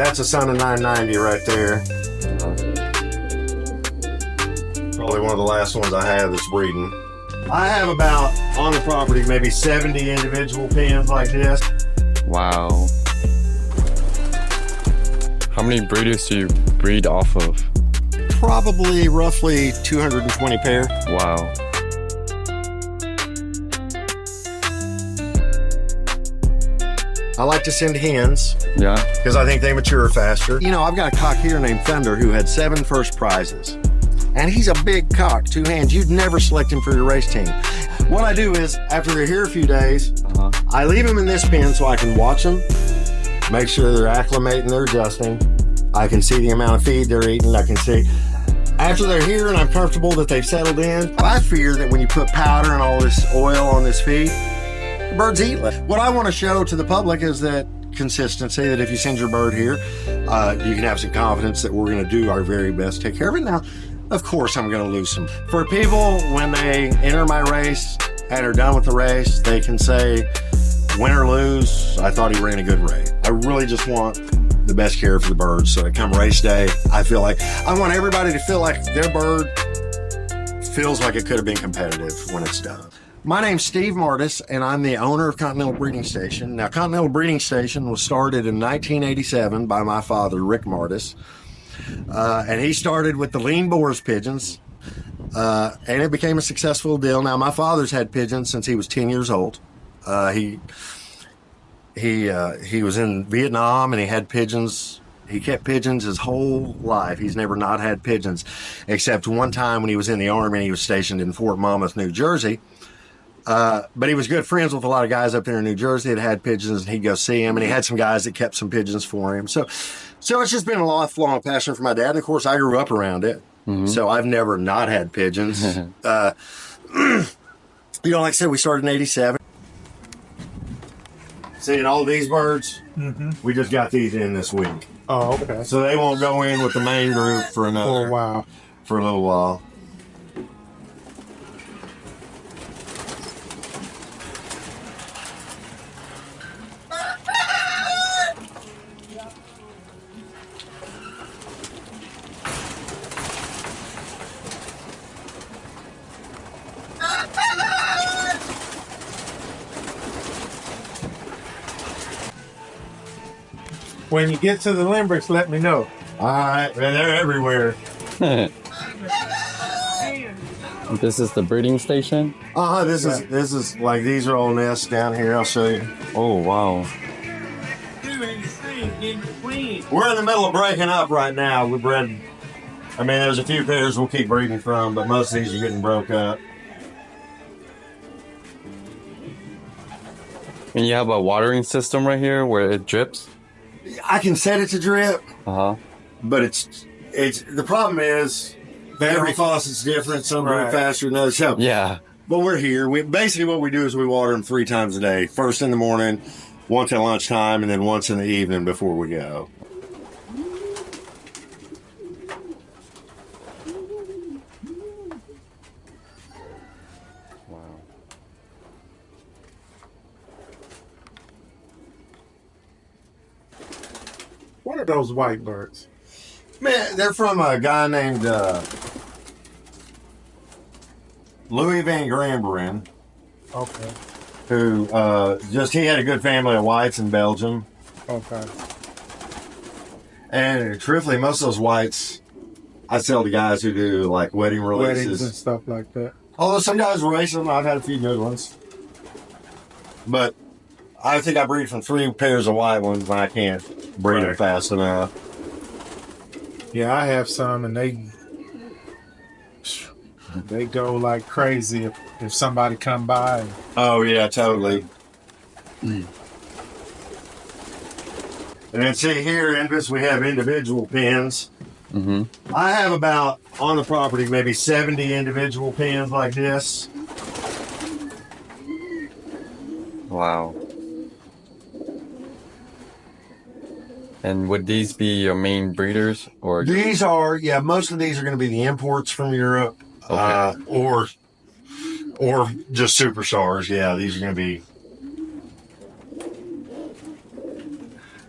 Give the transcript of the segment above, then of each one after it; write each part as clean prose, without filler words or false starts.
That's a son of 990 right there. Probably one of the last ones I have that's breeding. I have about, on the property, maybe 70 individual pens like this. Wow. How many breeders do you breed off of? Probably roughly 220 pair. Wow. I like to send hens. Yeah. Because I think they mature faster. You know, I've got a cock here named Thunder who had 7 first prizes. And he's a big cock, 2 hands. You'd never select him for your race team. What I do is, after they're here a few days, I leave them in this pen so I can watch them, make sure they're acclimating, they're adjusting. I can see the amount of feed they're eating. I can see, after they're here and I'm comfortable that they've settled in, I fear that when you put powder and all this oil on this feed, the birds eat less. What I want to show to the public is that consistency, that if you send your bird here, you can have some confidence that we're going to do our very best to take care of it. Now, of course, I'm going to lose some. For people, when they enter my race and are done with the race, they can say, win or lose, I thought he ran a good race. I really just want the best care for the birds. So that come race day, I feel like I want everybody to feel like their bird feels like it could have been competitive when it's done. My name's Steve Martis, and I'm the owner of Continental Breeding Station. Now, Continental Breeding Station was started in 1987 by my father, Rick Martis. And he started with the lean boars pigeons, and it became a successful deal. Now, my father's had pigeons since he was 10 years old. He was in Vietnam, and he had pigeons. He kept pigeons his whole life. He's never not had pigeons, except one time when he was in the Army and he was stationed in Fort Monmouth, New Jersey. But he was good friends with a lot of guys up there in New Jersey that had pigeons, and he'd go see him, and he had some guys that kept some pigeons for him. So it's just been a lifelong passion for my dad. And of course, I grew up around it. So I've never not had pigeons. You know, like I said, we started in 87. Seeing all these birds, we just got these in this week. Oh, okay. So they won't go in with the main group for another. Oh, wow. For a little while. When you get to the limbers, let me know. All right, man, they're everywhere. This is the breeding station? This is like, these are all nests down here. I'll show you. Oh, wow. We're in the middle of breaking up right now. We bred, I mean, there's a few pairs we'll keep breeding from, but most of these are getting broke up. And you have a watering system right here where it drips? I can set it to drip, but it's the problem is every faucet's different. Some drip faster than others. So, yeah. But we're here. Basically what we do is we water them 3 times a day. First in the morning, once at lunchtime, and then once in the evening before we go. What are those white birds? Man, they're from a guy named Louis Van Gramberen. Okay. Who he had a good family of whites in Belgium. Okay. And truthfully, most of those whites I sell to guys who do like wedding releases. Weddings and stuff like that. Although some guys race them, I've had a few good ones. But I think I breed from 3 pairs of white ones when I can't breed them fast enough. Yeah, I have some, and they go like crazy if somebody come by. Oh yeah, totally. And then see here in this we have individual pens. I have about, on the property, maybe 70 individual pens like this. Wow. And would these be your main breeders, or these are? Yeah, most of these are going to be the imports from Europe, or just superstars. Yeah, these are going to be.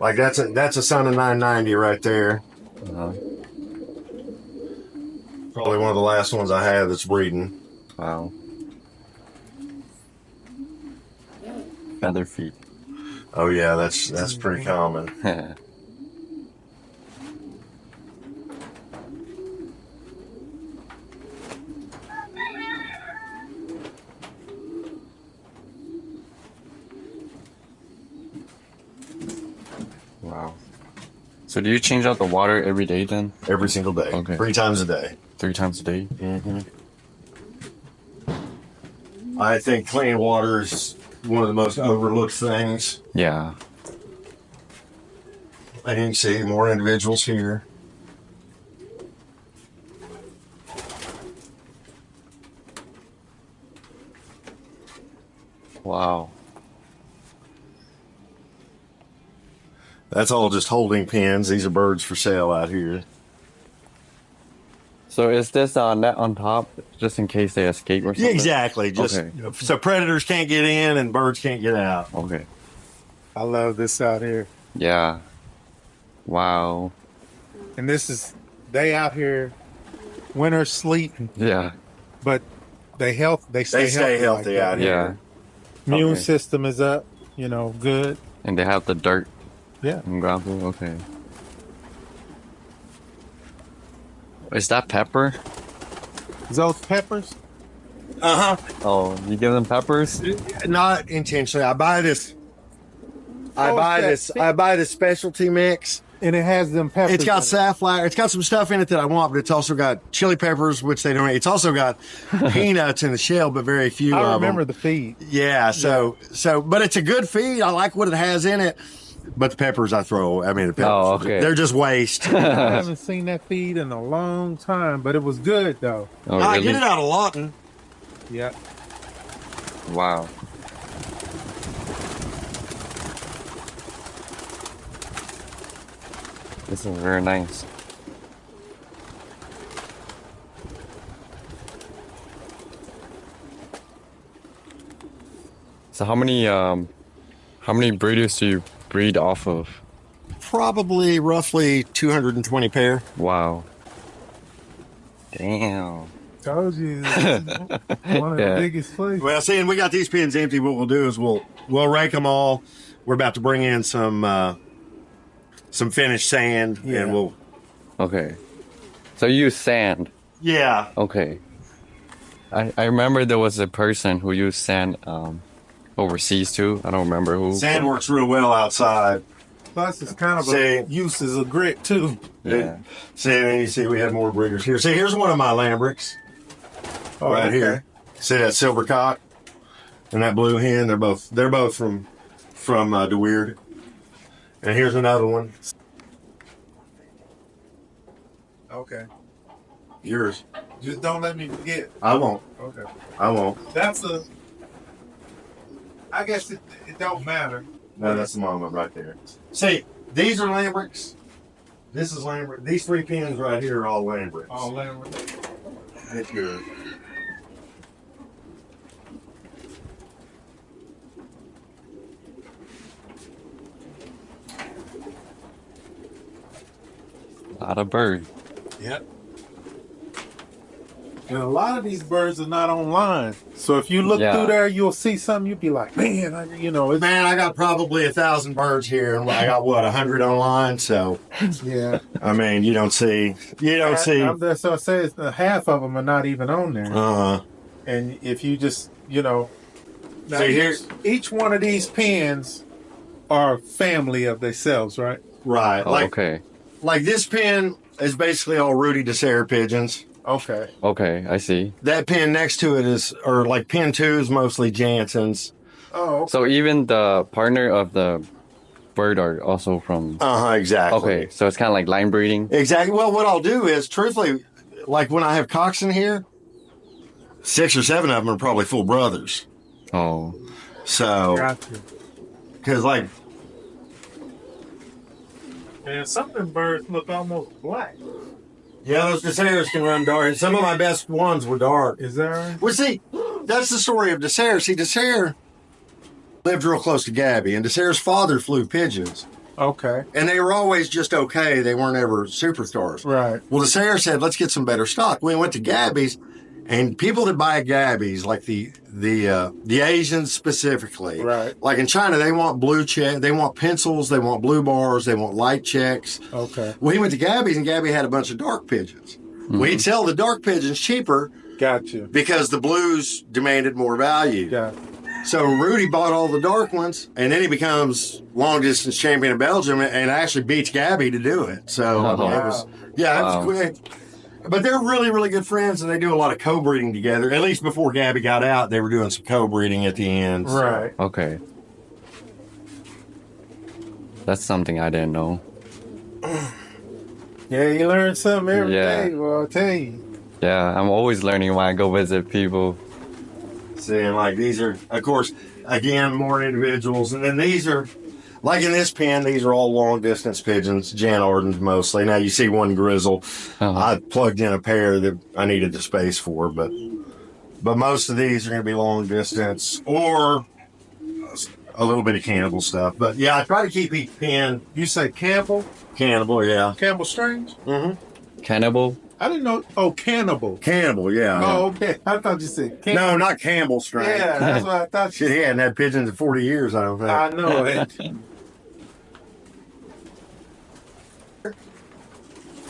Like that's a son of 990 right there. Uh-huh. Probably one of the last ones I have that's breeding. Wow. Feather feet. Oh yeah, that's pretty common. Wow. So do you change out the water every day then? Every single day. Okay. 3 times a day. 3 times a day? Mm-hmm. I think clean water is one of the most overlooked things. Yeah. And you can see more individuals here. Wow. That's all just holding pens. These are birds for sale out here. So is this net on top just in case they escape or something? Yeah, exactly. Just Okay. so predators can't get in and birds can't get out. Okay. I love this out here. Yeah. Wow. And this is, they out here, winter sleeping, Yeah. but they stay healthy like out that. here. Yeah. Immune Okay. system is up, good. And they have the dirt Yeah. and gravel. Okay. Is that pepper? Is those peppers? Uh-huh. Oh, you give them peppers? Not intentionally. I buy this it's I buy this specialty mix. And it has them peppers. It's got in it. safflower. It's got some stuff in it that I want, but it's also got chili peppers, which they don't eat. It's also got peanuts in the shell, but very few I of remember them. the feed. Yeah, so but it's a good feed. I like what it has in it. But the peppers the peppers, Oh, okay. they're just waste. I haven't seen that feed in a long time, but it was good though. Oh, I really? get it out of Lawton. Yeah. Wow. This is very nice. So how many breeders do you breed off of? Probably roughly 220 pair. Wow. Damn. Told you, this is one of Yeah. the biggest places. Well, see, and we got these pens empty. What we'll do is we'll rake them all. We're about to bring in some finished sand, Yeah. and we'll. Okay. So you use sand. Yeah. Okay. I remember there was a person who used sand overseas too. I don't remember who. Sand works real well outside. Plus, it's kind of See. a use as a grit too. Yeah. See, and you see we have more breeders here. See, here's one of my lambrics right okay. here. See that silver cock and that blue hen? They're both from DeWeird. And here's another one. Okay. Yours. Just don't let me forget. I won't. Okay. I won't. That's I guess it don't matter. No, that's the mama right there. See, these are lambrics. This is lambric. These 3 pins right here are all lambrics. Oh, Lambert. That's good. A lot of birds. Yep. And a lot of these birds are not online. So if you look Yeah. through there, you'll see something. You'll be like, man, it's, Man, I got probably 1,000 birds here, and I got 100 online. So, yeah. I mean, you don't see. That's what I say. Half of them are not even on there. And if you just, now See, here's- each one of these pens are a family of themselves, right? Right. Oh, okay. Like this pen is basically all Rudy DeSerre pigeons. Okay. Okay, I see. That pen next to it or like pen 2 is mostly Jansen's. Oh, So even the partner of the bird are also from. Exactly. Okay, so it's kind of like line breeding. Exactly. Well, what I'll do is, truthfully, like when I have cocks in here, 6 or 7 of them are probably full brothers. Oh, So, gotcha. because like, And some of them birds look almost black. yeah, those DeSerres can run dark. Some of my best ones were dark. Is that right? Well, see, that's the story of DeSerre. See, DeSerre lived real close to Gabby, and DeSerre's father flew pigeons. Okay. And they were always just okay. They weren't ever superstars. Right. Well, the Sayer said, let's get some better stock. We went to Gabby's, and people that buy at Gabby's, like the Asians specifically, Right. like in China, they want blue check, they want pencils, they want blue bars, they want light checks. Okay. We went to Gabby's, and Gabby had a bunch of dark pigeons. We'd sell the dark pigeons cheaper Got you. because the blues demanded more value. Yeah. So Rudy bought all the dark ones, and then he becomes long distance champion of Belgium, and actually beats Gabby to do it. So Oh, it was, yeah, it was quick. But they're really, really good friends, and they do a lot of co-breeding together. At least before Gabby got out, they were doing some co-breeding at the end. So. Right. Okay. That's something I didn't know. Yeah, you learn something every Yeah. day. Well, I'll tell you. Yeah, I'm always learning when I go visit people. Seeing like these are, of course, again, more individuals. And then these are, like in this pen, these are all long distance pigeons, Jan Ardens mostly. Now you see one grizzle. I plugged in a pair that I needed the space for, but most of these are going to be long distance or a little bit of cannibal stuff. But yeah, I try to keep each pen You say Campbell? cannibal, yeah. Campbell Strange? Cannibal? I didn't know. Oh, Cannibal. Cannibal, yeah. Oh, okay. I thought you said Campbell. No, not Campbell strain. Yeah, that's what I thought. Shit, he hadn't had pigeons in 40 years, I don't think. I know it.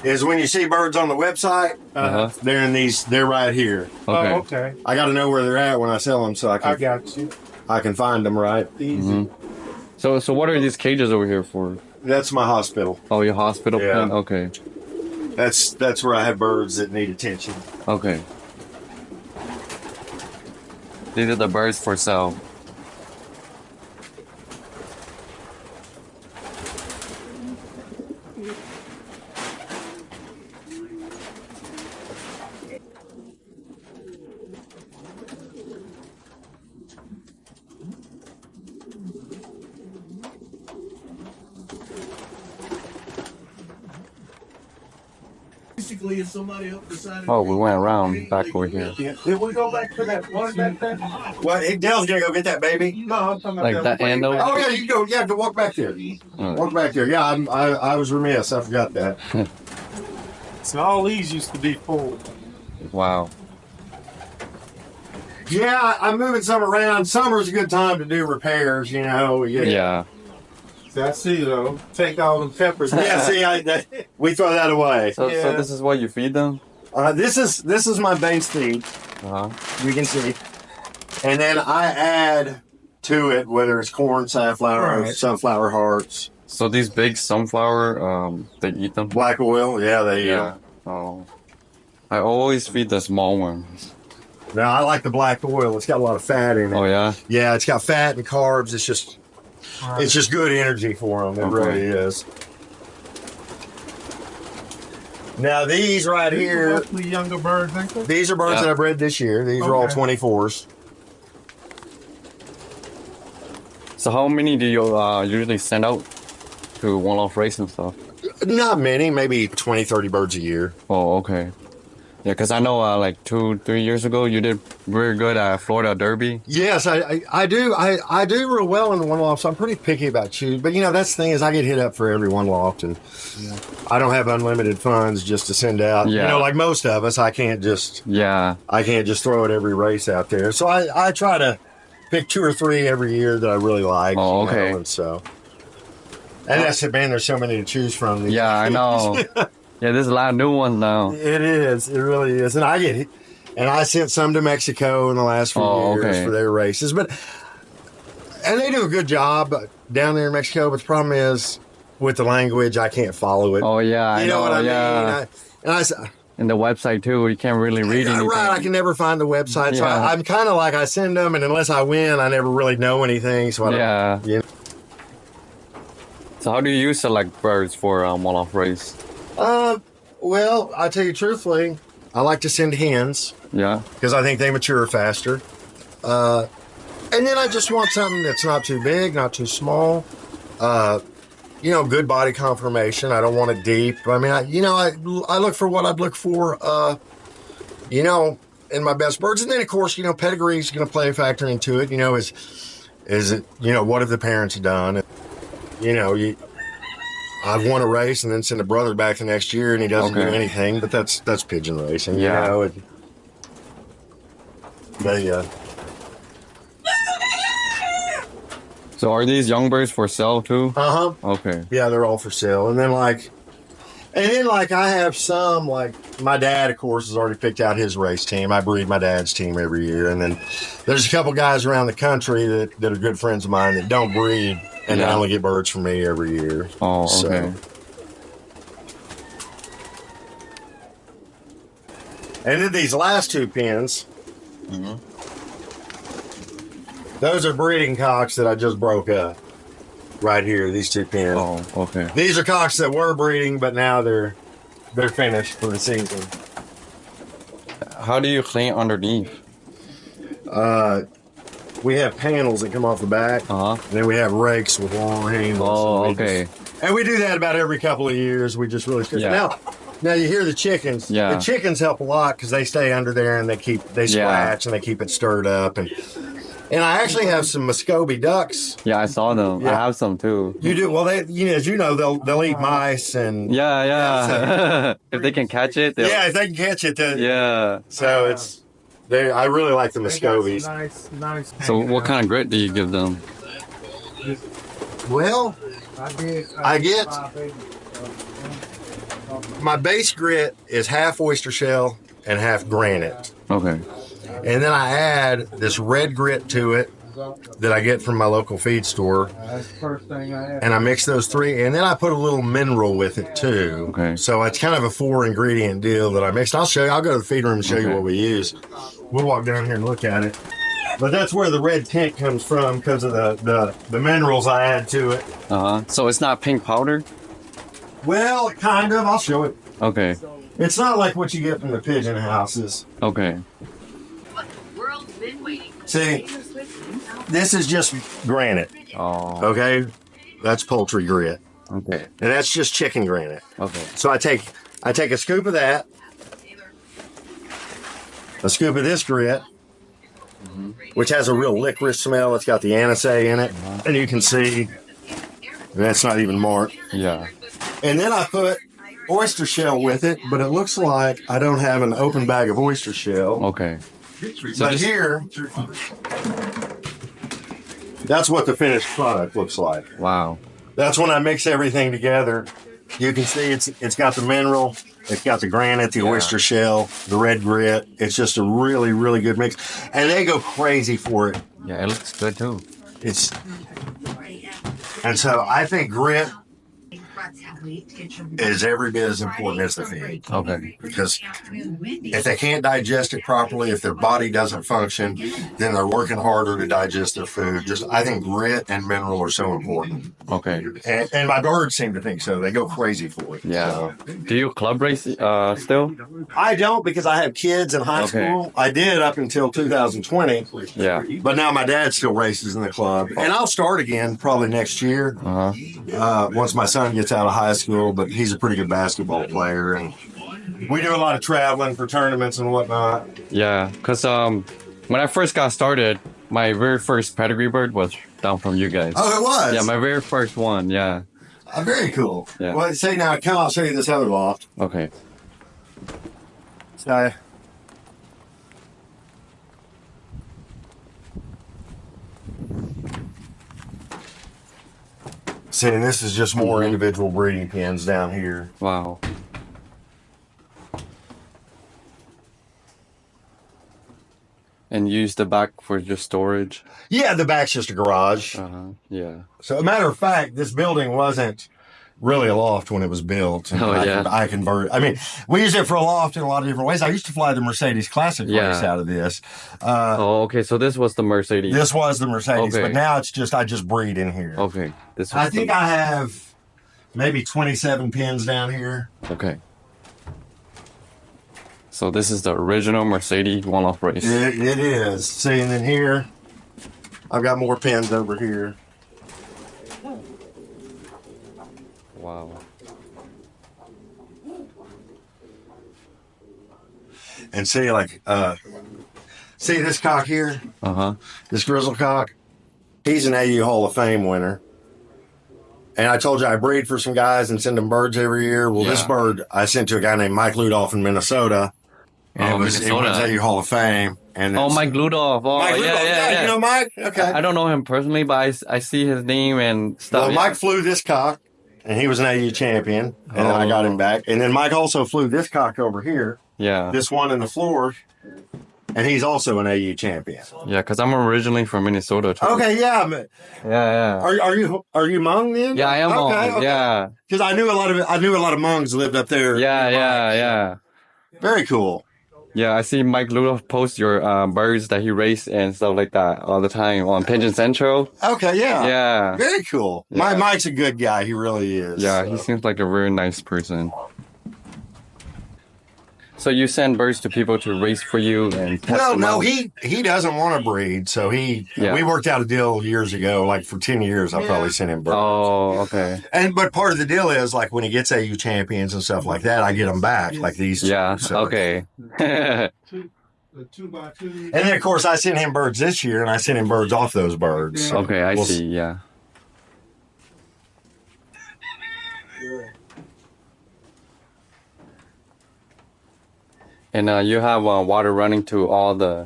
Is when you see birds on the website, they're in these, they're right here. Okay. Oh, okay. I got to know where they're at when I sell them so I I got you. can find them right. Easy. So what are these cages over here for? That's my hospital. Oh, your hospital Yeah. pen? Okay. That's where I have birds that need attention. Okay. These are the birds for sale. Basically, if somebody else decided. Oh, we went around back over here. Yeah. Did we go back to that one back there? What? Hey, Dale's gonna go get that baby. No, I'm talking Like about that end over? Oh yeah, you can go. You have to walk back there. Walk back there. Yeah, I was remiss. I forgot that. So all these used to be full. Wow. Yeah, I'm moving some around. Summer's a good time to do repairs. You know. Yeah. See, I see though. Take all them peppers. Yeah. See, we throw that away. So Yeah. this is what you feed them? This is my base feed. You can see, and then I add to it whether it's corn, safflower, Right. sunflower hearts, So these big sunflower, they eat them? black oil. Yeah, they. Yeah. Oh. I always feed the small ones. Now I like the black oil. It's got a lot of fat in it. Oh yeah? Yeah, it's got fat and carbs. It's just good energy for them. It Okay. really is. Now these right here, Roughly younger birds, ain't they? these are birds Yeah. that I bred this year. These are all Okay. 24s. So how many do you usually send out to one-off race and stuff? Not many, maybe 20, 30 birds a year. Oh, okay. Yeah, because I know like 2-3 years ago you did very good at Florida Derby. Yes, I do. I do real well in the one loft, so I'm pretty picky about choose. But you know, that's the thing is I get hit up for every one loft, and I don't have unlimited funds just to send out. You Yeah. know, like most of us, I can't just Yeah. throw it every race out there. So I try to pick 2 or 3 every year that I really like. Oh, you know, okay. and so, and that's it, man. There's so many to choose from. these Yeah, I days. know. Yeah, there's a lot of new ones now. It is. It really is. And I get it. And I sent some to Mexico in the last few years okay. for their races. And they do a good job down there in Mexico. But the problem is with the language, I can't follow it. Oh yeah, I you know what I yeah. mean? And the website too, you can't really read anything. Right, I can never find the website. So Yeah. I'm kind of like I send them, and unless I win, I never really know anything. So I don't, Yeah. you know. So how do you select birds for one-off race? Well, I tell you truthfully, I like to send hens Yeah. because I think they mature faster. And then I just want something that's not too big, not too small. You know, good body conformation. I don't want it deep. I mean, I look for what I'd look for, you know, in my best birds. And then, of course, you know, pedigree is going to play a factor into it. You know, is it, you know, what have the parents done? You know, I've won a race and then send a brother back the next year and he doesn't do Okay. anything, but that's pigeon racing. Yeah. You know, So are these young birds for sale too? uh-huh. Okay. Yeah, they're all for sale. And then I have some, like my dad, of course, has already picked out his race team. I breed my dad's team every year. And then there's a couple guys around the country that are good friends of mine that don't breed and they Yeah. only get birds from me every year. Oh, So- okay. And then these last two pens, Mm-hmm. those are breeding cocks that I just broke up. Right here, these two pens. Oh, okay. These are cocks that were breeding, but now they're finished for the season. How do you clean underneath? We have panels that come off the back, Uh-huh. and then we have rakes with long handles. Oh, And we okay. and we do that about every couple of years. We just really Yeah. Now you hear the chickens. Yeah. The chickens help a lot because they stay under there and they Yeah. scratch and they keep it stirred up. And I actually have some Muscovy ducks. Yeah, I saw them. I Yeah. have some too. You do well. As you know, they'll eat mice and Yeah. If they can catch it, they'll... yeah, if they can catch it. Yeah. So I really like the Muscovies. Nice. So what kind of grit do you give them? Well, I get my base grit is half oyster shell and half granite. Okay. And then I add this red grit to it that I get from my local feed store. That's the first thing I had. And I mix those three. And then I put a little mineral with it too. Okay. So it's kind of a 4-ingredient deal that I mixed. I'll show you. I'll go to the feed room and show you Okay. what we use. We'll walk down here and look at it. But that's where the red tint comes from because of the minerals I add to it. Uh-huh. So it's not pink powder? Well, kind of. I'll show it. Okay. It's not like what you get from the pigeon houses. Okay. See, this is just granite, Oh. okay? That's poultry grit. Okay. And that's just chicken granite. Okay. So I take a scoop of that, a scoop of this grit, which has a real licorice smell. It's got the anisay in it. And you can see that's not even marked. Yeah. And then I put oyster shell with it, but it looks like I don't have an open bag of oyster shell. Okay. So But just- here, that's what the finished product looks like. Wow. That's when I mix everything together. You can see it's got the mineral, it's got the granite, the oyster shell, the red grit. It's just a really, really good mix. And they go crazy for it. Yeah, it looks good too. And so I think grit is every bit as important as the feed. Okay. Because if they can't digest it properly, if their body doesn't function, then they're working harder to digest their food. I think grit and mineral are so important. Okay. And my birds seem to think so. They go crazy for it. Yeah. So. Do you club race still? I don't because I have kids in high Okay. school. I did up until 2020. Yeah. But now my dad still races in the club. And I'll start again probably next year Uh-huh. once my son gets out of high school. But he's a pretty good basketball player. And we do a lot of traveling for tournaments and whatnot. Yeah, because when I first got started, my very first pedigree bird was down from you guys. Oh, it was? Yeah, my very first one, yeah. Very cool. Yeah. Well, say now, come I'll show you this other loft. Okay. So, see, and this is just more individual breeding pens down here. Wow. And use the back for just storage. Yeah, the back's just a garage. Yeah. So, a matter of fact, this building wasn't really a loft when it was built. And Oh, yeah. I converted. I mean, we use it for a loft in a lot of different ways. I used to fly the Mercedes Classic race out of this. Oh, okay. So this was the Mercedes. This was the Mercedes, Okay. but now it's just I just breed in here. Okay. This was I think I have maybe 27 pins down here. Okay. So this is the original Mercedes one-off race. It is. See, and then here, I've got more pins over here. Wow. And see, see this cock here? Uh-huh. This grizzle cock? He's an AU Hall of Fame winner. And I told you I breed for some guys and send them birds every year. Well, this Yeah. bird I sent to a guy named Mike Ludoff in Minnesota. And Oh, it went to Minnesota. the Hall of Fame. And Oh, it's- Mike Ludoff. Oh, Mike yeah, Ludoff. yeah. You know Mike? Okay. I don't know him personally, but I see his name and stuff. Well, Yeah. Mike flew this cock, and he was an AU champion, and then I got him back. And then Mike also flew this cock over here, Yeah. this one in the floor, and he's also an AU champion. Yeah, because I'm originally from Minnesota too. Okay, yeah. But Yeah, yeah. are you Hmong then? Yeah, I am Okay, Hmong. Yeah. Because I knew a lot of Hmongs lived up there. Yeah, nearby, yeah, so. yeah. Very cool. Yeah, I see Mike Ludoff post your birds that he raced and stuff like that all the time on Pigeon Central. Okay, yeah. Yeah. Very cool. Yeah. Mike's a good guy. He really is. Yeah, so. he seems like a very nice person. So you send birds to people to race for you and test Well, them no, out? he doesn't want to breed, so we worked out a deal years ago. Like for 10 years, I probably sent him birds. Oh, okay. But part of the deal is like when he gets AU champions and stuff like that, I get them back, like these. Yeah. two, so. Okay. The 2x2. And then of course I sent him birds this year, and I sent him birds off those birds. So Okay, I we'll see. Yeah. And you have water running to all the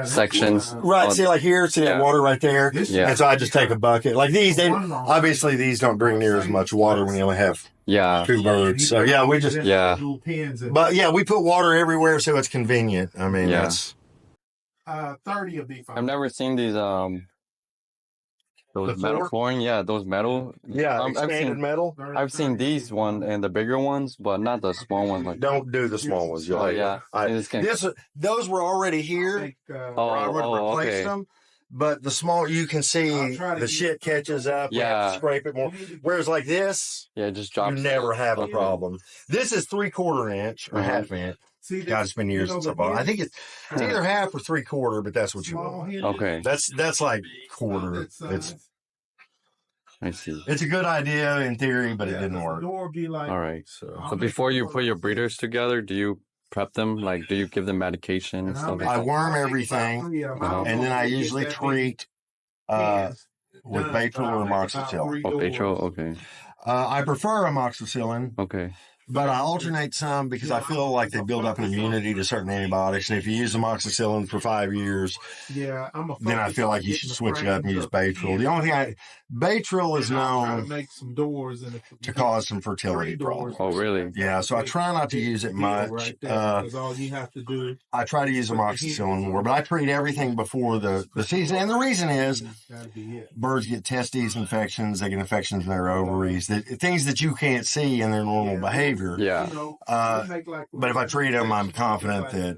sections. Right, see, like here, see that Yeah. water right there? Yeah. And so I just take a bucket. Like these, obviously these don't drink near as much water when you only have Yeah. 2 birds. So yeah, we just, Yeah. but yeah, we put water everywhere so it's convenient. I mean, Yeah. that's, 30 will be fine. I've never seen these those The metal floor? flooring. Yeah, those metal. yeah, I've expanded seen metal. I've seen these one and the bigger ones, but not the small ones. Like Don't do the small ones. oh yeah, I- They just can't- those were already here. Oh, I would oh, replace okay. them. But the small, you can see I'll try to the use shit it. catches up. We have Yeah. to scrape it more. Whereas like this, Yeah, it just you drops. never have a Okay. problem. This is 3/4 inch or Uh-huh. half inch. See, God, it's been years since I bought it. I think it's either half or 3/4, but that's what you want. Okay, That's like quarter. I see. It's a good idea in theory, but it didn't work. All right. So So before you put your breeders together, do you prep them? Like, do you give them medication and stuff like I that? worm everything, and then I usually treat with Baytril or amoxicillin. Oh, Petro? Okay. I prefer amoxicillin, Okay. but I alternate some because I feel like they build up an immunity to certain antibiotics. And if you use amoxicillin for 5 years, then I feel like you should switch it up and use Baytril. The only thing Baytril is known to cause some fertility problems. Oh, really? Yeah, so I try not to use it much. All you have to do I try to use amoxicillin more, but I treat everything before the season. And the reason is that'd be it. birds get testes infections, they get infections in their ovaries, things that you can't see in their normal behavior. Yeah. But if I treat them, I'm confident that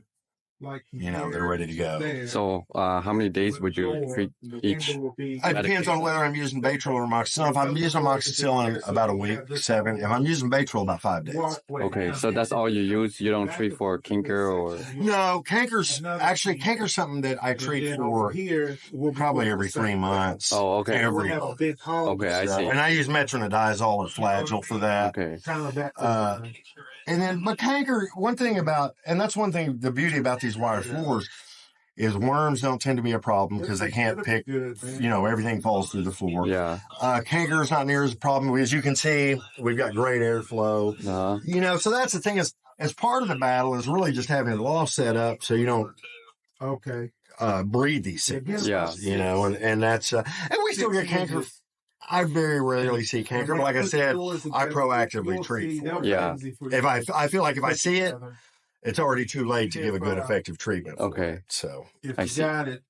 they're ready to go. So, how many days would you treat each? It depends on whether I'm using Baytril or amoxicillin. If I'm using amoxicillin, about a week, 7. If I'm using Baytril, about 5 days. Okay, so that's all you use. You don't treat for canker or No, canker's something that I treat for probably every 3 months. oh, okay, Every month. okay, I see. And I use metronidazole or flagyl for that. Okay, And then, but canker, the beauty about these wire floors is worms don't tend to be a problem because they can't pick, everything falls through the floor. yeah, Canker is not near as a problem. As you can see, we've got great airflow. So that's the thing is, as part of the battle is really just having the loft set up so you don't breed these things. Yeah. And that's, and we still get canker. I very rarely see canker, but like I said, I proactively treat for it. Yeah. If I feel like if I see it, it's already too late to give a good effective treatment. Okay. So I see.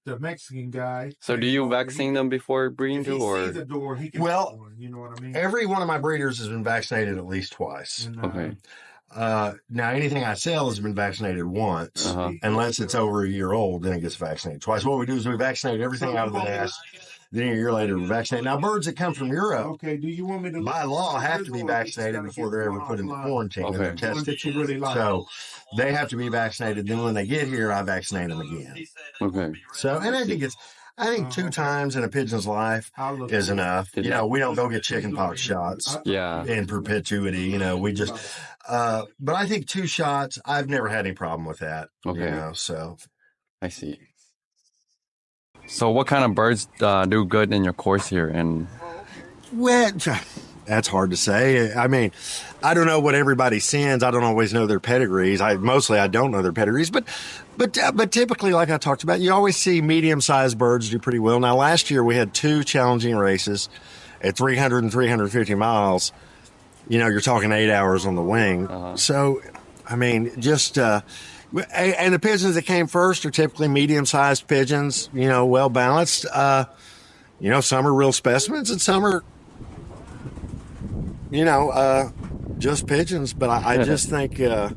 The Mexican guy. So do you vaccine them before breeding too, or Well, you know what I mean? every one of my breeders has been vaccinated at least twice. okay? Now anything I sell has been vaccinated once, Uh-huh. unless it's over a year old, then it gets vaccinated twice. What we do is we vaccinate everything out of the nest. Then a year later, we vaccinate. Now, birds that come from Europe, Okay, do you want me to by law, have to be vaccinated before they're ever put into quarantine and they're Okay. Ones tested. that you really like? So they have to be vaccinated. Then when they get here, I vaccinate them again. Okay. So, and I think 2 times in a pigeon's life I'll look is enough. Is We don't go get chickenpox shots Yeah. in perpetuity. We just, but I think 2 shots, I've never had any problem with that. Okay. So. I see. So what kind of birds do good in your course here? And Well, That's hard to say. I mean, I don't know what everybody sends. I don't always know their pedigrees. I don't know their pedigrees, but typically, like I talked about, you always see medium-sized birds do pretty well. Now, last year we had 2 challenging races at 300 and 350 miles. You know, you're talking 8 hours on the wing. So, I mean, just and the pigeons that came first are typically medium-sized pigeons. You know, well balanced. You know, some are real specimens and some are, you know, just pigeons. But I just think, you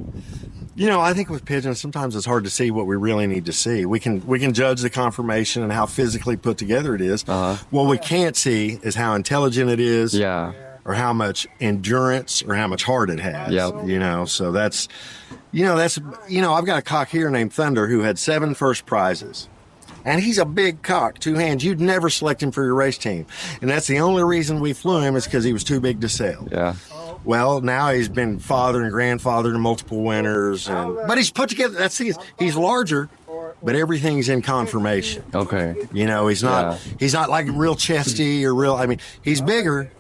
know, I think with pigeons, sometimes it's hard to see what we really need to see. We can judge the conformation and how physically put together it is. What we can't see is how intelligent it is. Yeah. Or how much endurance or how much heart it has. Yep. You know, so that's, you know, I've got a cock here named Thunder who had 7 first prizes. And he's a big cock, 2 hands. You'd never select him for your race team. And that's the only reason we flew him is because he was too big to sail. Yeah. Well, now he's been father and grandfather to multiple winners. But he's put together, he's larger, but everything's in conformation. Okay. You know, he's not like real chesty or real, I mean, he's bigger,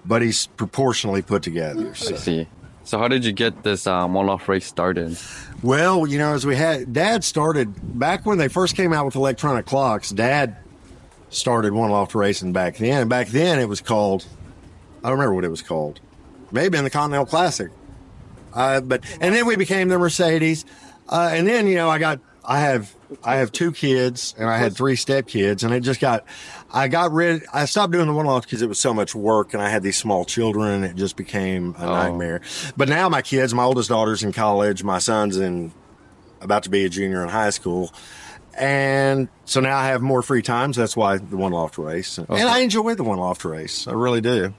but he's proportionally put together. So. I see. So how did you get this one-loft race started? Well, you know, Dad started, back when they first came out with electronic clocks, Dad started one-loft racing back then. And back then it was called, I don't remember what it was called. Maybe in the Continental Classic. And then we became the Mercedes. And then, you know, I have 2 kids and I had 3 stepkids, and I stopped doing the one-loft because it was so much work and I had these small children and it just became a nightmare. But now my kids, my oldest daughter's in college, my son's about to be a junior in high school. And so now I have more free time. So that's why the one-loft race. Okay. And I enjoy the one-loft race. I really do.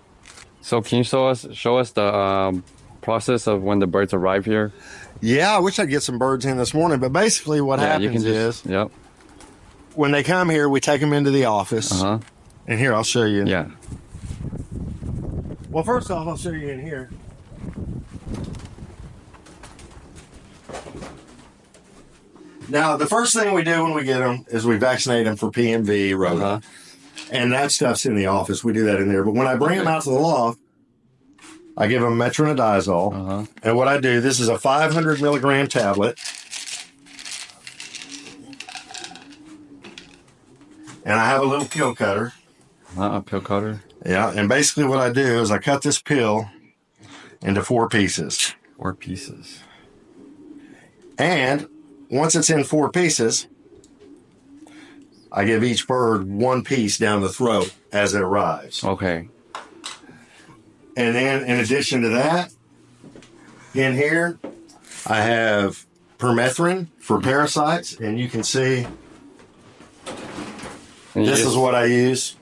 So can you show us the process of when the birds arrive here? Yeah, I wish I'd get some birds in this morning, but basically what happens is when they come here, we take them into the office. And here, I'll show you. Yeah. Well, first off, I'll show you in here. Now, the first thing we do when we get them is we vaccinate them for PMV, rota. And that stuff's in the office. We do that in there. But when I bring them out to the loft, I give them metronidazole. And what I do, this is a 500 milligram tablet. And I have a little pill cutter. A pill cutter? Yeah. And basically what I do is I cut this pill into 4 pieces. 4 pieces. And once it's in 4 pieces, I give each bird 1 piece down the throat as it arrives. Okay. And then in addition to that, in here, I have permethrin for parasites. And you can see, this is what I use.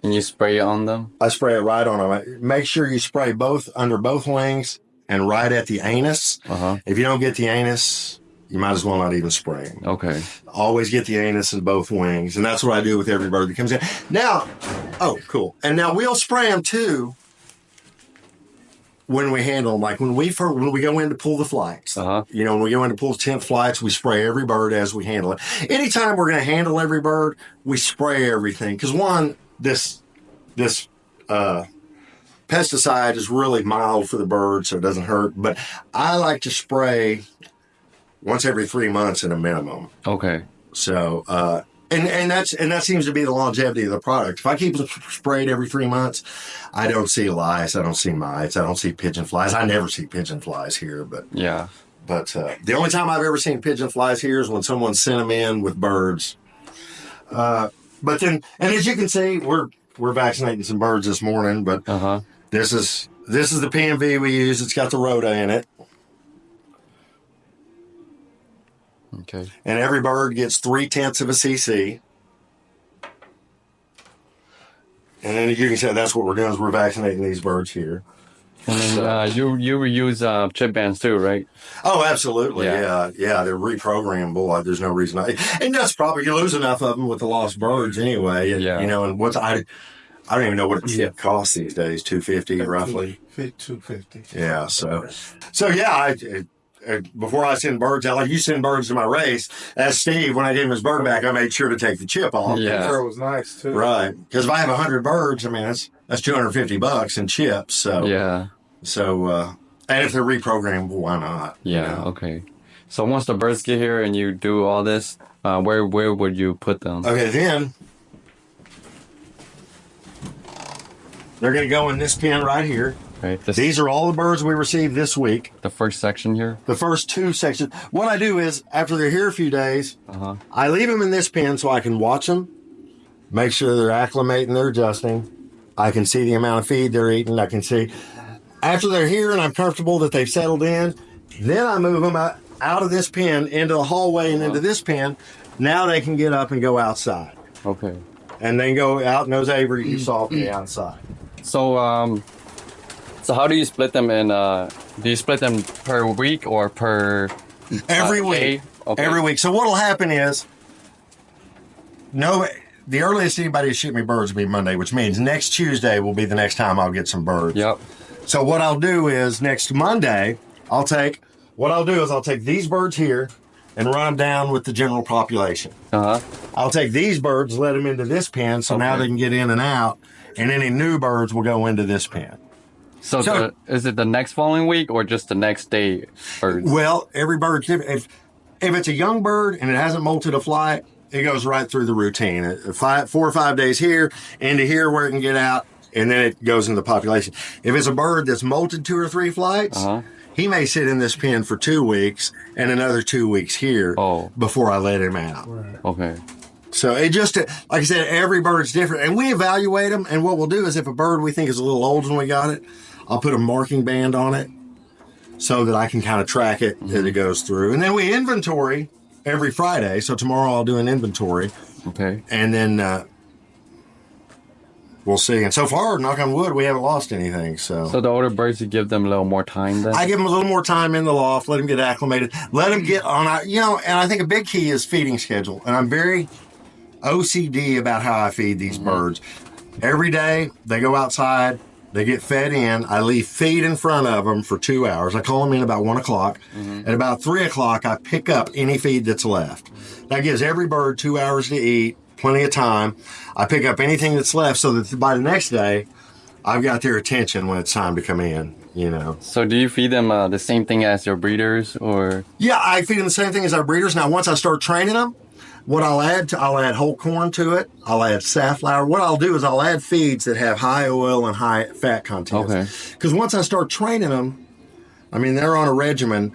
And you spray it on them? I spray it right on them. Make sure you spray both under both wings and right at the anus. If you don't get the anus, you might as well not even spray them. Okay. Always get the anus in both wings. And that's what I do with every bird that comes in. Now, oh, cool. And now we'll spray them too when we handle them. Like when we go in to pull the flights. You know, when we go in to pull the 10th flights, we spray every bird as we handle it. Anytime we're going to handle every bird, we spray everything. Because one, this pesticide is really mild for the bird, so it doesn't hurt. But I like to spray once every 3 months at a minimum. Okay. So, and that seems to be the longevity of the product. If I keep it sprayed every 3 months, I don't see lice, I don't see mites, I don't see pigeon flies. I never see pigeon flies here, but yeah. But the only time I've ever seen pigeon flies here is when someone sent them in with birds. But then, and as you can see, we're vaccinating some birds this morning. But this is the PMV we use. It's got the rota in it. Okay. And every bird gets 0.3 of a cc. And then you can say that's what we're doing is we're vaccinating these birds here. And then you reuse chip bands too, right? Oh, absolutely. Yeah. They're reprogrammable. There's no reason. And that's probably, you lose enough of them with the lost birds anyway. Yeah. You know, and I don't even know what a chip costs these days. $250 roughly. $250. Yeah. So yeah, before I send birds out, like you send birds to my race, as Steve, when I gave him his bird back, I made sure to take the chip off. Yeah. It was nice too. Right. Because if I have 100 birds, I mean, That's $250 in chips. So Yeah. And if they're reprogrammable, why not? Yeah. Okay. So once the birds get here and you do all this, where would you put them? Okay, then they're going to go in this pen right here. Okay. These are all the birds we received this week. The first section here. The first 2 sections. What I do is, after they're here a few days, I leave them in this pen so I can watch them, make sure they're acclimating, they're adjusting. I can see the amount of feed they're eating. I can see. After they're here and I'm comfortable that they've settled in, then I move them out of this pen into the hallway and into this pen. Now they can get up and go outside. Okay. And then go out in those aviaries you saw from the outside. So, so how do you split them in, do you split them per week or per Every week. day? Okay. Every week. So what'll happen is, the earliest anybody will ship me birds will be Monday, which means next Tuesday will be the next time I'll get some birds. Yep. So what I'll do is next Monday, I'll take these birds here and run them down with the general population. I'll take these birds, let them into this pen, so now they can get in and out, and any new birds will go into this pen. So is it the next following week or just the next day? Well, every bird's different. If it's a young bird and it hasn't molted a flight, it goes right through the routine. 4 or 5 days here, into here where it can get out, and then it goes into the population. If it's a bird that's molted 2 or 3 flights, he may sit in this pen for 2 weeks and another 2 weeks here before I let him out. Right. Okay. So it just, like I said, every bird's different. And we evaluate them. And what we'll do is if a bird we think is a little older than we got it, I'll put a marking band on it so that I can kind of track it as it goes through. And then we inventory every Friday. So tomorrow I'll do an inventory. Okay. And then we'll see. And so far, knock on wood, we haven't lost anything. So the older birds, you give them a little more time then? I give them a little more time in the loft, let them get acclimated, let them get on, and I think a big key is feeding schedule. And I'm very OCD about how I feed these birds. Every day, they go outside, they get fed in. I leave feed in front of them for 2 hours. I call them in about 1 o'clock. At about 3 o'clock, I pick up any feed that's left. That gives every bird 2 hours to eat, plenty of time. I pick up anything that's left so that by the next day, I've got their attention when it's time to come in, So do you feed them the same thing as your breeders or? Yeah, I feed them the same thing as our breeders. Now, once I start training them, what I'll add whole corn to it. I'll add safflower. What I'll do is I'll add feeds that have high oil and high fat content. Okay. Because once I start training them, they're on a regimen,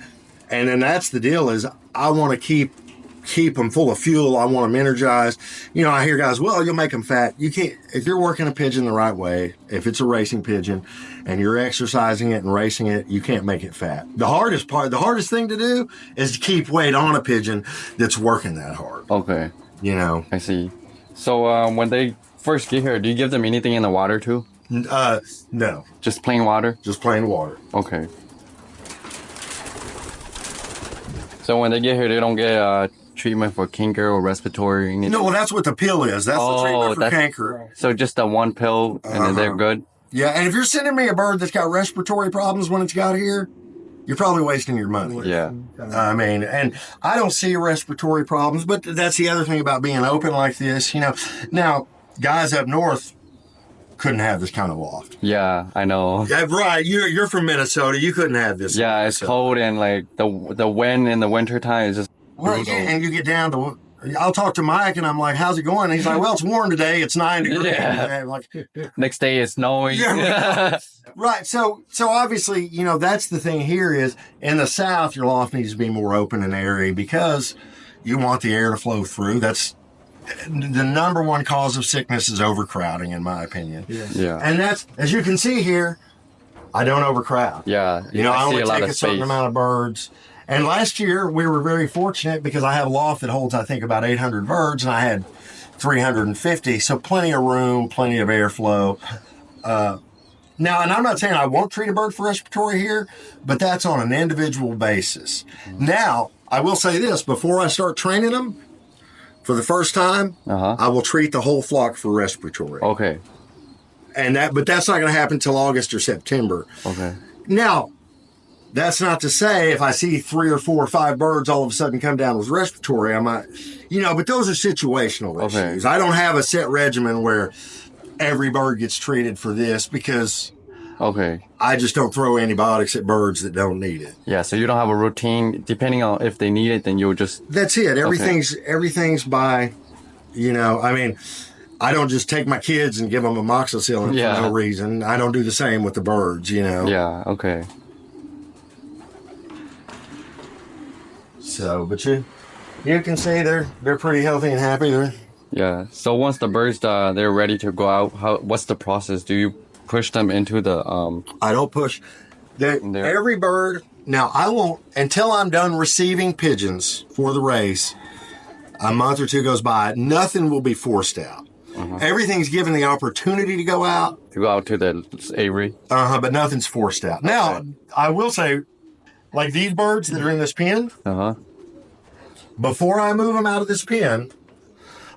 and then that's the deal is I want to keep them full of fuel. I want them energized. I hear guys, well, you'll make them fat. You can't, if you're working a pigeon the right way, if it's a racing pigeon and you're exercising it and racing it, you can't make it fat. The hardest thing to do is to keep weight on a pigeon that's working that hard. Okay. I see. So when they first get here, do you give them anything in the water too? No. Just plain water? Just plain water. Okay. So when they get here, they don't get treatment for canker or respiratory? No, well, that's what the pill is. That's the treatment for canker. So just the one pill and then they're good? Yeah, and if you're sending me a bird that's got respiratory problems when it's got here, you're probably wasting your money. Yeah. And I don't see respiratory problems, but that's the other thing about being open like this. Now, guys up north couldn't have this kind of loft. Yeah, I know. Yeah, right. You're from Minnesota. You couldn't have this. Yeah, it's cold and like the wind in the winter time is just right. And you get down to, I'll talk to Mike and I'm like, how's it going? And he's like, well, it's warm today. It's 9 degrees. Yeah. Like, next day it's snowing. Yeah, right. So obviously, that's the thing here is in the South, your loft needs to be more open and airy because you want the air to flow through. That's the number one cause of sickness is overcrowding, in my opinion. Yeah. And that's, as you can see here, I don't overcrowd. Yeah. I only take a certain amount of birds. And last year, we were very fortunate because I have a loft that holds, I think, about 800 birds, and I had 350. So plenty of room, plenty of airflow. Now, and I'm not saying I won't treat a bird for respiratory here, but that's on an individual basis. Now, I will say this, before I start training them, for the first time, I will treat the whole flock for respiratory. Okay. But that's not going to happen until August or September. Okay. Now, that's not to say if I see 3 or 4 or 5 birds all of a sudden come down with respiratory, I might, but those are situational issues. I don't have a set regimen where every bird gets treated for this because Okay. I just don't throw antibiotics at birds that don't need it. Yeah, so you don't have a routine. Depending on if they need it, then you'll just... That's it. Everything's by, I mean, I don't just take my kids and give them amoxicillin for no reason. I don't do the same with the birds, Yeah, okay. So, but you can see they're pretty healthy and happy. Yeah. So once the birds they're ready to go out, what's the process? Do you push them into the I don't push. Every bird. Now I won't until I'm done receiving pigeons for the race. A month or two goes by. Nothing will be forced out. Everything's given the opportunity to go out. To go out to the aviary. But nothing's forced out. Now I will say, like these birds that are in this pen. Before I move them out of this pen,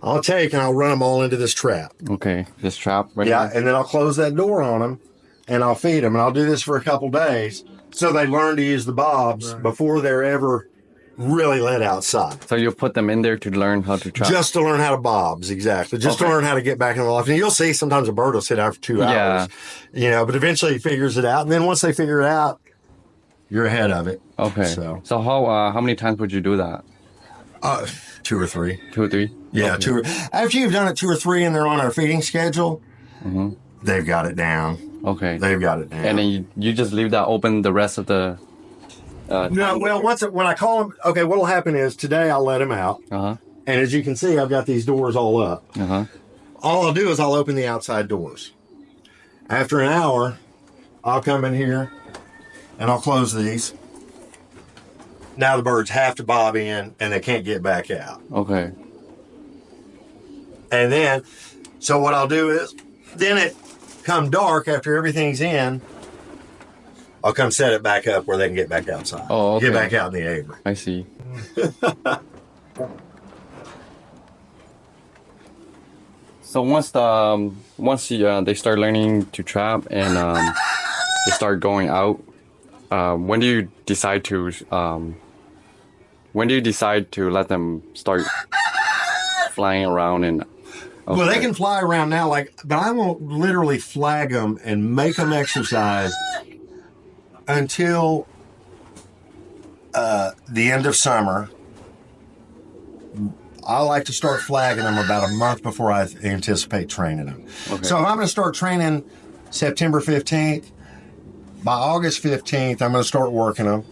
I'll take and I'll run them all into this trap. Okay, this trap right Yeah, here? and then I'll close that door on them, and I'll feed them, and I'll do this for a couple days so they learn to use the bobs before they're ever really let outside. So you'll put them in there to learn how to trap? Just to learn how to bobs, exactly. Just to learn how to get back in the loft. And you'll see sometimes a bird will sit out for 2 hours, but eventually he figures it out. And then once they figure it out, you're ahead of it. Okay. So how many times would you do that? 2 or 3. 2 or 3? Yeah, okay. After you've done it 2 or 3 and they're on our feeding schedule, they've got it down. Okay. They've got it down. And then you just leave that open the rest of the... No, well, when I call them, okay, what'll happen is today I'll let them out. And as you can see, I've got these doors all up. All I'll do is I'll open the outside doors. After an hour, I'll come in here and I'll close these. Now the birds have to bob in and they can't get back out. Okay. And then, so what I'll do is, then it come dark after everything's in, I'll come set it back up where they can get back outside. Oh, okay. Get back out in the aviary. I see. So once they start learning to trap and they start going out, when do you decide to let them start flying around and? Okay. Well, they can fly around now, but I won't literally flag them and make them exercise until the end of summer. I like to start flagging them about a month before I anticipate training them. Okay. So if I'm going to start training September 15th, by August 15th, I'm going to start working them.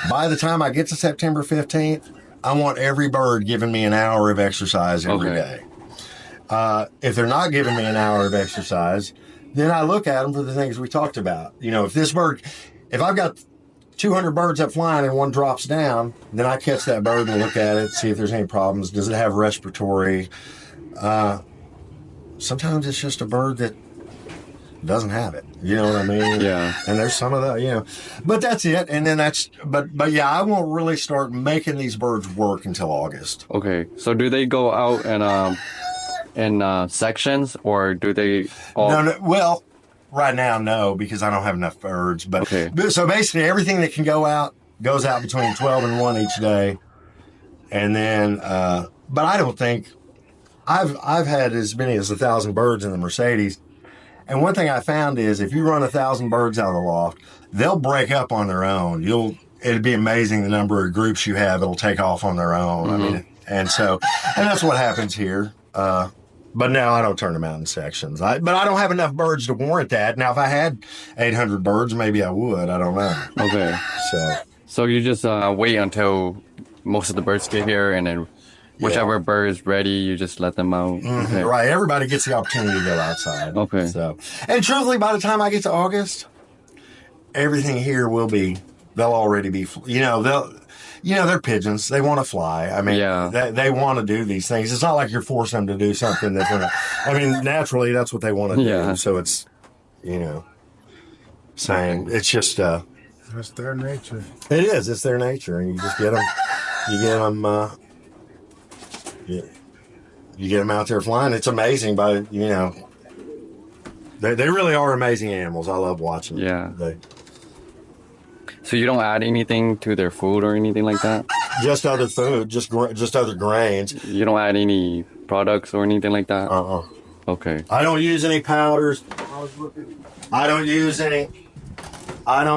By the time I get to September 15th, I want every bird giving me an hour of exercise every day. If they're not giving me an hour of exercise, then I look at them for the things we talked about. If I've got 200 birds up flying and one drops down, then I catch that bird and look at it, see if there's any problems. Does it have respiratory? Sometimes it's just a bird that doesn't have it. You know what I mean? Yeah. And there's some of that, But that's it. And then but yeah, I won't really start making these birds work until August. Okay. So do they go out and in sections, or do they all... No, well, right now, no, because I don't have enough birds. But so basically, everything that can go out goes out between 12 and 1 each day. And then, but I don't think I've had as many as 1,000 birds in the Mercedes. And one thing I found is if you run 1,000 birds out of the loft, they'll break up on their own. It'd be amazing the number of groups you have that'll take off on their own. I mean, and that's what happens here. But now I don't turn them out in sections. But I don't have enough birds to warrant that. Now, if I had 800 birds, maybe I would. I don't know. Okay. So you just wait until most of the birds get here, and then whichever bird is ready, you just let them out. Okay. Right. Everybody gets the opportunity to go outside. Okay. And truthfully, by the time I get to August, everything here they'll already be, they're pigeons. They want to fly. I mean, they want to do these things. It's not like you're forcing them to do something that they're not. I mean, naturally, that's what they want to do. So it's, same. It's just... that's their nature. It is. It's their nature. And you just get them, you get them out there flying. It's amazing they really are amazing animals. I love watching them. Yeah. So you don't add anything to their food or anything like that? Just other food, just other grains. You don't add any products or anything like that? Okay. I don't use any powders. I don't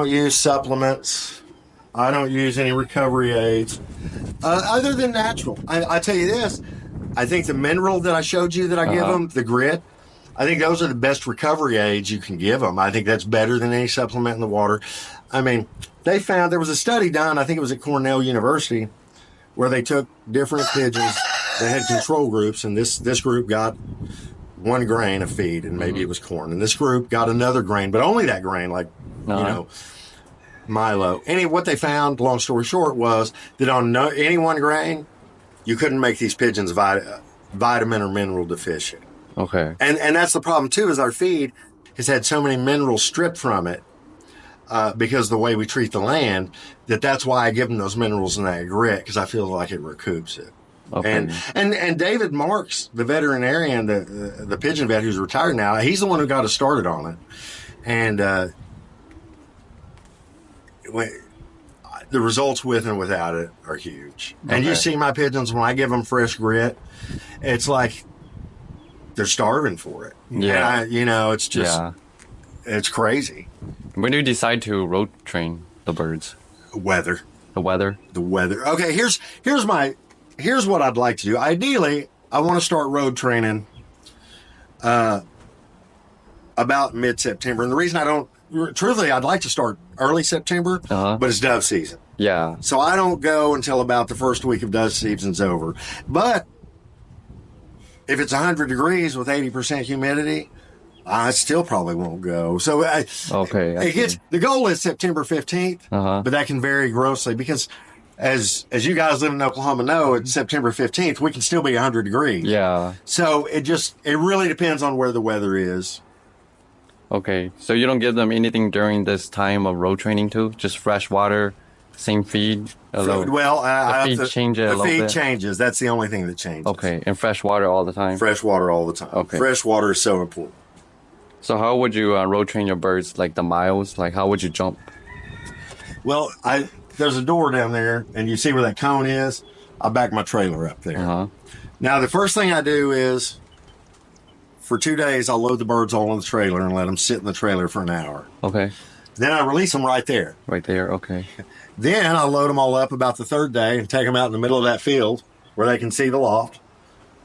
use supplements. I don't use any recovery aids other than natural. I tell you this, I think the mineral that I showed you that I give them, the grit, I think those are the best recovery aids you can give them. I think that's better than any supplement in the water. I mean, they found there was a study done, I think it was at Cornell University, where they took different pigeons. They had control groups, and this group got 1 grain of feed, and maybe it was corn. And this group got another grain, but only that grain, like, Milo. What they found, long story short, was that on any 1 grain, you couldn't make these pigeons vitamin or mineral deficient. Okay. And that's the problem, too, is our feed has had so many minerals stripped from it because of the way we treat the land, that's why I give them those minerals and that grit, because I feel like it recoups it. Okay. And David Marks, the veterinarian, the pigeon vet who's retired now, he's the one who got us started on it. And the results with and without it are huge. And you see my pigeons, when I give them fresh grit, it's like they're starving for it. Yeah. And it's just, it's crazy. When do you decide to road train the birds? Weather. The weather? The weather. Okay, here's what I'd like to do. Ideally, I want to start road training about mid-September. And the reason I don't, truthfully, I'd like to start early September, but it's dove season. Yeah. So I don't go until about the first week of dove season's over. But if it's 100 degrees with 80% humidity, I still probably won't go. So the goal is September 15th, but that can vary grossly because as you guys live in Oklahoma know, it's September 15th, we can still be 100 degrees. Yeah. So it really depends on where the weather is. Okay. So you don't give them anything during this time of road training too? Just fresh water, same feed? The feed changes. That's the only thing that changes. Okay. And fresh water all the time? Fresh water all the time. Okay. Fresh water is so important. So how would you road train your birds, like the miles? Like how would you jump? Well, there's a door down there, and you see where that cone is? I back my trailer up there. Now, the first thing I do is, for 2 days, I'll load the birds all in the trailer and let them sit in the trailer for an hour. Okay. Then I release them right there. Right there, okay. Then I'll load them all up about the 3rd day and take them out in the middle of that field where they can see the loft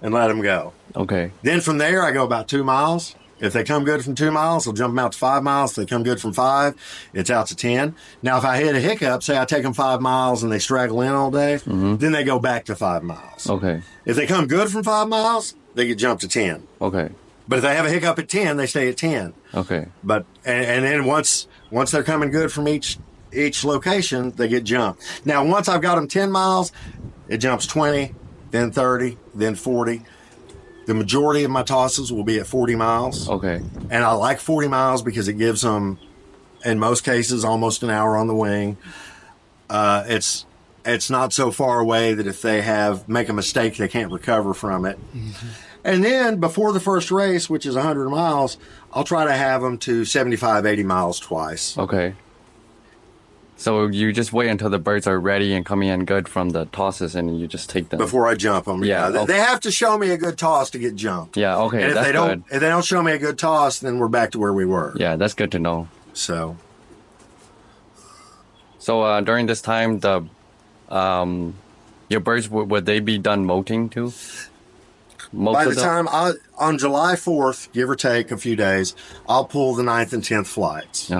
and let them go. Okay. Then from there, I go about 2 miles. If they come good from 2 miles, I'll jump them out to 5 miles. If they come good from 5, it's out to 10. Now, if I hit a hiccup, say I take them 5 miles and they straggle in all day, then they go back to 5 miles. Okay. If they come good from 5 miles, they get jumped to 10. Okay. But if they have a hiccup at 10, they stay at 10. Okay. But and then once they're coming good from each location, they get jumped. Now, once I've got them 10 miles, it jumps 20, then 30, then 40. The majority of my tosses will be at 40 miles. Okay. And I like 40 miles because it gives them, in most cases, almost an hour on the wing. It's not so far away that if they make a mistake, they can't recover from it. And then before the first race, which is 100 miles, I'll try to have them to 75, 80 miles twice. Okay. So you just wait until the birds are ready and coming in good from the tosses, and you just take them before I jump them. Yeah, okay. They have to show me a good toss to get jumped. Yeah, okay, and if they don't show me a good toss, then we're back to where we were. Yeah, that's good to know. So during this time, your birds would they be done molting too? By the time on July 4th, give or take a few days, I'll pull the 9th and 10th flights.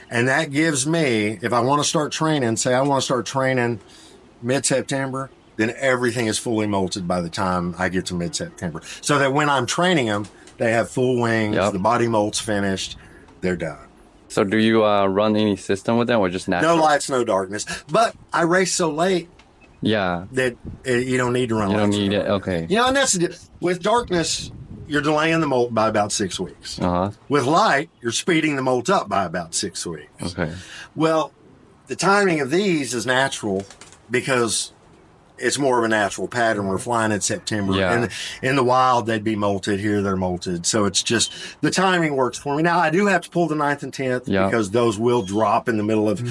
And that gives me, if I want to start training, say I want to start training mid-September, then everything is fully molted by the time I get to mid-September. So that when I'm training them, they have full wings, the body molt's finished, they're done. So do you run any system with them or just natural? No lights, no darkness. But I race so late that you don't need to run lights. You don't need it, okay. And that's with darkness, you're delaying the molt by about 6 weeks. With light, you're speeding the molt up by about 6 weeks. Okay. Well, the timing of these is natural because it's more of a natural pattern. We're flying in September. And in the wild, they'd be molted. Here, they're molted. So it's just, the timing works for me. Now, I do have to pull the 9th and 10th because those will drop in the middle of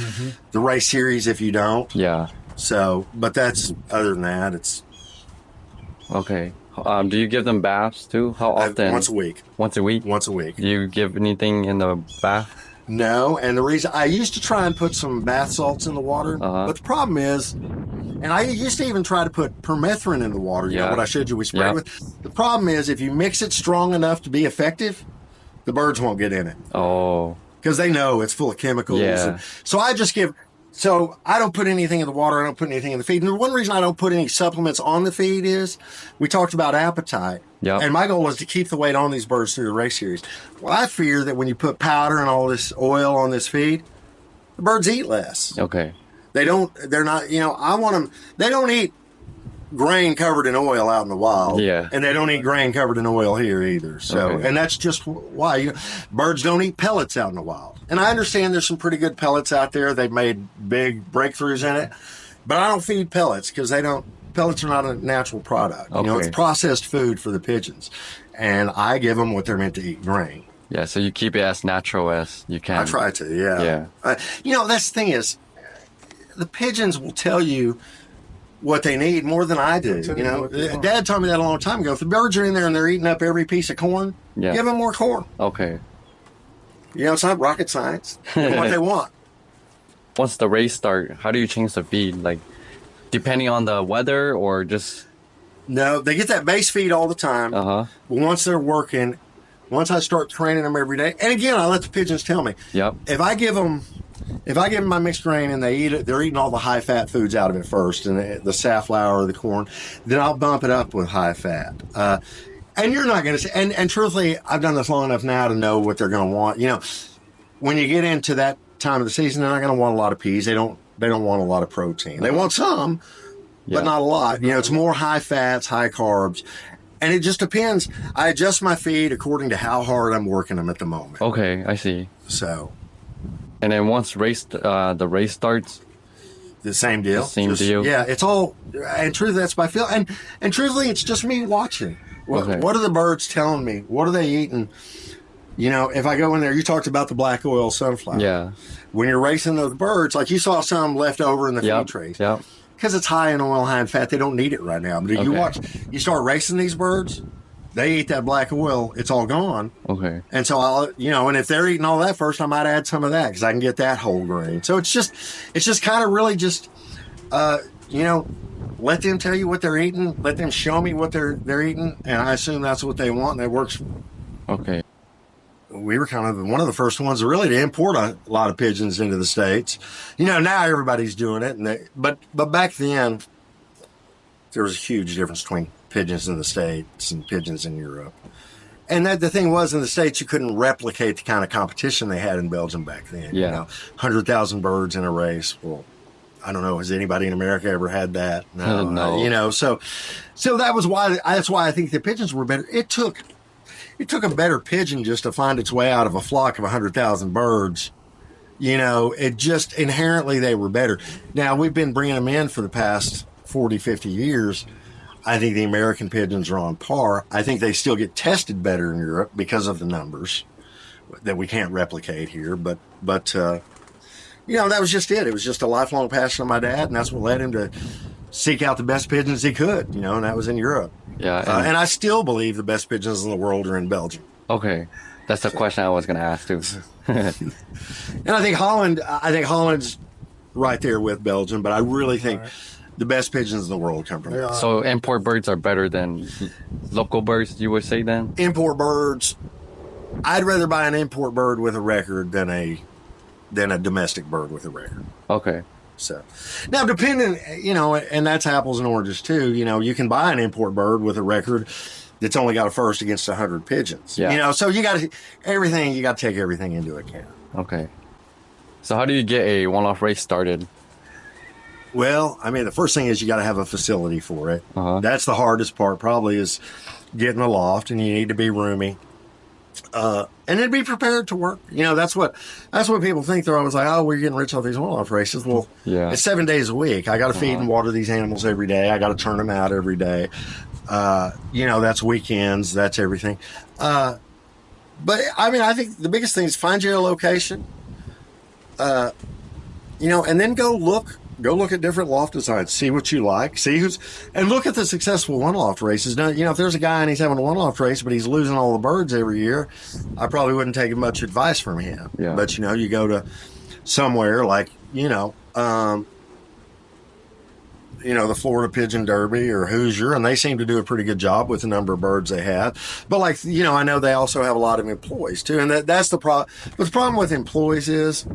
the race series if you don't. Yeah. So, but other than that, it's... Okay. Do you give them baths too? How often? Once a week. Once a week? Once a week. Do you give anything in the bath? No, and the reason I used to try and put some bath salts in the water, but the problem is, and I used to even try to put permethrin in the water, you know what I showed you we sprayed with. The problem is if you mix it strong enough to be effective, the birds won't get in it. Oh. Because they know it's full of chemicals. Yeah. So I just give, so I don't put anything in the water, I don't put anything in the feed. And the one reason I don't put any supplements on the feed is, we talked about appetite. Yep. And my goal is to keep the weight on these birds through the race series. Well, I fear that when you put powder and all this oil on this feed, the birds eat less. Okay. They're not, you know, I want them, they don't eat grain covered in oil out in the wild. Yeah. And they don't eat grain covered in oil here either. So, Okay. and that's just why, you know, birds don't eat pellets out in the wild. And I understand there's some pretty good pellets out there. They've made big breakthroughs in it. But I don't feed pellets because pellets are not a natural product. You know, Okay. it's processed food for the pigeons. And I give them what they're meant to eat, grain. Yeah, so you keep it as natural as you can. I try to, yeah. Yeah. You know, that's the thing is, the pigeons will tell you what they need more than I do. You know, Dad told me that a long time ago. If the birds are in there and they're eating up every piece of corn, give them more corn. Okay. You know, it's not rocket science. Give them what they want. Once the race start, how do you change the feed? Like, depending on the weather or just... No, they get that base feed all the time. Uh-huh. But once they're working, once I start training them every day, and again, I let the pigeons tell me. Yep. If I give them my mixed grain and they eat it, they're eating all the high fat foods out of it first, and the safflower, the corn, then I'll bump it up with high fat. And you're not going to say, and truthfully, I've done this long enough now to know what they're going to want. You know, when you get into that time of the season, they're not going to want a lot of peas. They don't want a lot of protein. They want some, but not a lot. You know, it's more high fats, high carbs. And it just depends. I adjust my feed according to how hard I'm working them at the moment. Okay, I see. So. And then once the race starts, the same deal. The same deal. Yeah, it's all, and truthfully, that's by feel. And truthfully, it's just me watching. What are the birds telling me? What are they eating? You know, if I go in there, you talked about the black oil sunflower. Yeah. When you're racing those birds, like you saw some left over in the feed trays. Yep. Because it's high in oil, high in fat, they don't need it right now. But if you start racing these birds, they eat that black oil, it's all gone. Okay. And so and if they're eating all that first, I might add some of that because I can get that whole grain. So it's just kind of really just, let them tell you what they're eating. Let them show me what they're eating. And I assume that's what they want. And that works. Okay. We were kind of one of the first ones really to import a lot of pigeons into the States. You know, now everybody's doing it. But back then, there was a huge difference between pigeons in the States and pigeons in Europe. And the thing was, in the States, you couldn't replicate the kind of competition they had in Belgium back then. Yeah. You know, 100,000 birds in a race. Well, I don't know. Has anybody in America ever had that? No. No. You know, so that's why I think the pigeons were better. It took a better pigeon just to find its way out of a flock of 100,000 birds. You know, it just inherently they were better. Now, we've been bringing them in for the past 40, 50 years. I think the American pigeons are on par. I think they still get tested better in Europe because of the numbers that we can't replicate here. But that was just it. It was just a lifelong passion of my dad, and that's what led him to seek out the best pigeons he could, and that was in Europe. Yeah. And I still believe the best pigeons in the world are in Belgium. Okay. That's the question I was going to ask too. And I think Holland's right there with Belgium, but I really think the best pigeons in the world come from there. So import birds are better than local birds, you would say then? Import birds, I'd rather buy an import bird with a record than a domestic bird with a record. Okay. So now depending, and that's apples and oranges too. You can buy an import bird with a record that's only got a first against 100 pigeons. Yeah. So you got to take everything into account. Okay. So how do you get a one-off race started? Well, I mean, the first thing is you got to have a facility for it. Uh-huh. That's the hardest part probably is getting a loft, and you need to be roomy. And then be prepared to work. That's what people think. They're always like, oh, we're getting rich off these one-off races. Well, it's 7 days a week. I got to feed and water these animals every day. I got to turn them out every day. That's weekends. That's everything. But I mean, I think the biggest thing is find your location, and then go look go look at different loft designs, see what you like, and look at the successful one-loft races. Now, if there's a guy and he's having a one-loft race, but he's losing all the birds every year, I probably wouldn't take much advice from him. Yeah. But, you go to somewhere like, the Florida Pigeon Derby or Hoosier, and they seem to do a pretty good job with the number of birds they have. But I know they also have a lot of employees too, and that's the problem. But the problem with employees is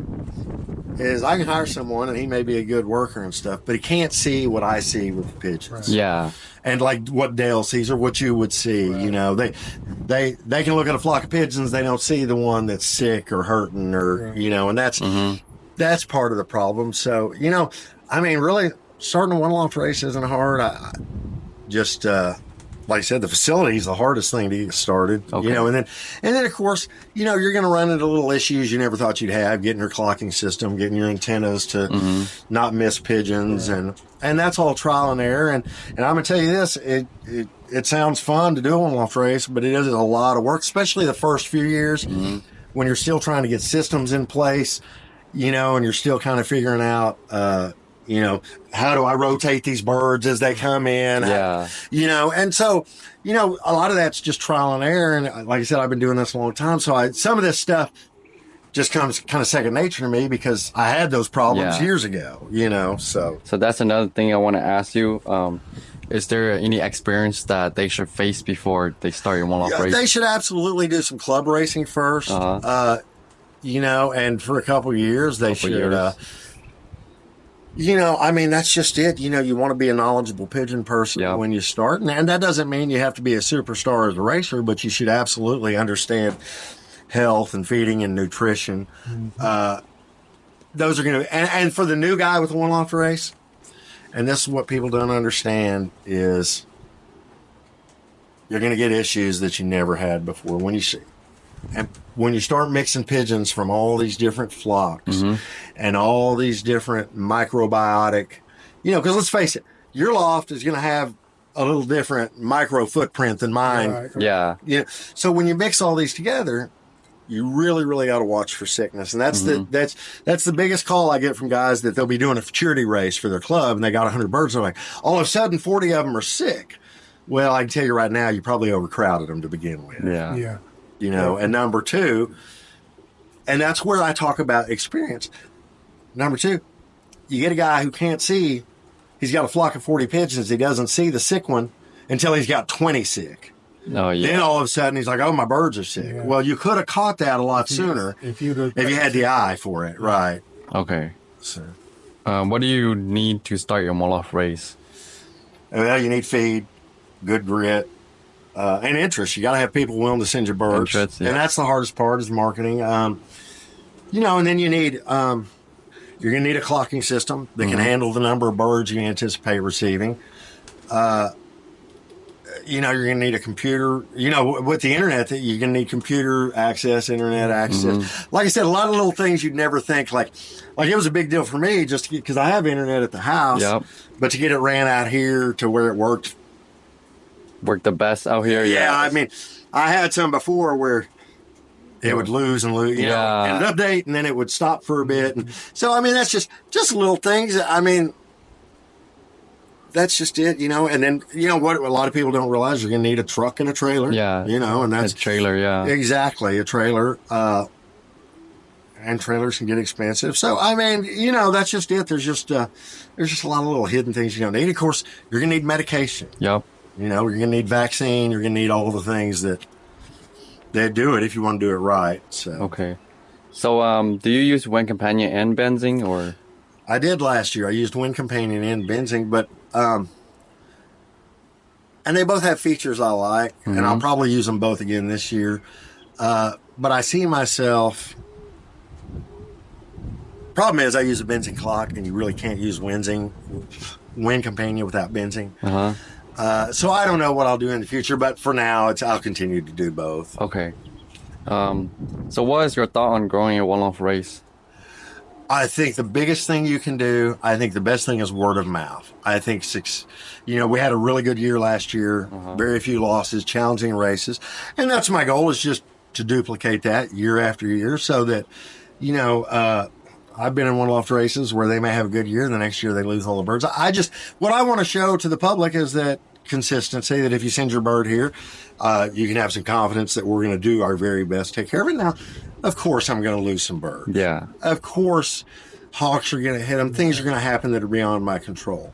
I can hire someone and he may be a good worker and stuff, but he can't see what I see with the pigeons. Right. Yeah. And like what Dale sees or what you would see, Right. They can look at a flock of pigeons, they don't see the one that's sick or hurting or, and that's part of the problem. So, really starting a one-loft race isn't hard. I just, like I said, the facility is the hardest thing to get started, Okay. and then of course, you're going to run into little issues you never thought you'd have, getting your clocking system, getting your antennas to not miss pigeons. And that's all trial and error. And I'm going to tell you this, it sounds fun to do a one-loft race, but it is a lot of work, especially the first few years when you're still trying to get systems in place, and you're still kind of figuring out, how do I rotate these birds as they come in? Yeah. And so, a lot of that's just trial and error. And like I said, I've been doing this a long time. So some of this stuff just comes kind of second nature to me because I had those problems years ago, so. So that's another thing I want to ask you. Is there any experience that they should face before they start your one-loft race? They should absolutely do some club racing first, and for a couple of years, they should, that's just it. You want to be a knowledgeable pigeon person when you start. And that doesn't mean you have to be a superstar as a racer, but you should absolutely understand health and feeding and nutrition. Those are going to, and for the new guy with a one-loft race, and this is what people don't understand, is you're going to get issues that you never had before. When you start mixing pigeons from all these different flocks and all these different microbiotic, because let's face it, your loft is going to have a little different micro footprint than mine. Right. Yeah. So when you mix all these together, you really, really got to watch for sickness. And that's that's the biggest call I get from guys that they'll be doing a futurity race for their club and they got 100 birds. They're like, all of a sudden 40 of them are sick. Well, I can tell you right now, you probably overcrowded them to begin with. Yeah. Yeah. And number two, and that's where I talk about experience. Number two, you get a guy who can't see, he's got a flock of 40 pigeons, he doesn't see the sick one until he's got 20 sick. Oh, yeah. Then all of a sudden he's like, oh, my birds are sick. Yeah. Well, you could have caught that a lot sooner if you had the eye for it, right? Okay. So, What do you need to start your one-loft race? well, you need feed, good grit, and interest. You got to have people willing to send you birds, Interest, yeah. and that's the hardest part is marketing. And then you need you're going to need a clocking system that can handle the number of birds you anticipate receiving. You're going to need a computer. With the internet, that you're going to need computer access, internet access. Like I said, a lot of little things you'd never think. Like it was a big deal for me just because I have internet at the house. Yep. But to get it ran out here to where it worked. Work the best out here? Yeah, I mean, I had some before where it would lose and lose, and it'd update, and then it would stop for a bit. And so, I mean, that's just little things. I mean, that's just it, And then, what a lot of people don't realize, you're going to need a truck and a trailer. Yeah. And that's a trailer, yeah. exactly a trailer. And trailers can get expensive. So, I mean, that's just it. There's just a lot of little hidden things you don't need. Of course, you're going to need medication. Yep. You're going to need vaccine. You're going to need all the things that do it if you want to do it right. So Okay. So, do you use Wind Companion and benzing, or? I did last year. I used Wind Companion and benzing, but and they both have features I like, and I'll probably use them both again this year. But I see myself. Problem is, I use a benzing clock, and you really can't use Wind Companion without benzing. So I don't know what I'll do in the future, but for now, I'll continue to do both. Okay. So what is your thought on growing a one-loft race? I think the biggest thing you can do, I think the best thing is word of mouth. I think we had a really good year last year, very few losses, challenging races. And that's my goal, is just to duplicate that year after year so that, I've been in one-loft races where they may have a good year, the next year they lose all the birds. What I want to show to the public is that consistency, that if you send your bird here, you can have some confidence that we're going to do our very best to take care of it. Now, of course, I'm going to lose some birds. Yeah. Of course, hawks are going to hit them. Things are going to happen that are beyond my control.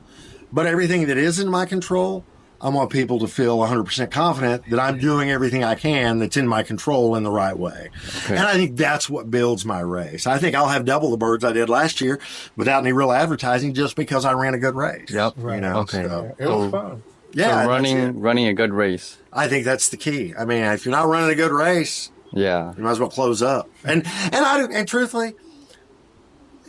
But everything that is in my control, I want people to feel 100% confident that I'm doing everything I can that's in my control in the right way. Okay. And I think that's what builds my race. I think I'll have double the birds I did last year without any real advertising just because I ran a good race. Yep. You know, okay. So, It was fun. Yeah. So running a good race. I think that's the key. I mean, if you're not running a good race, yeah, you might as well close up. And truthfully,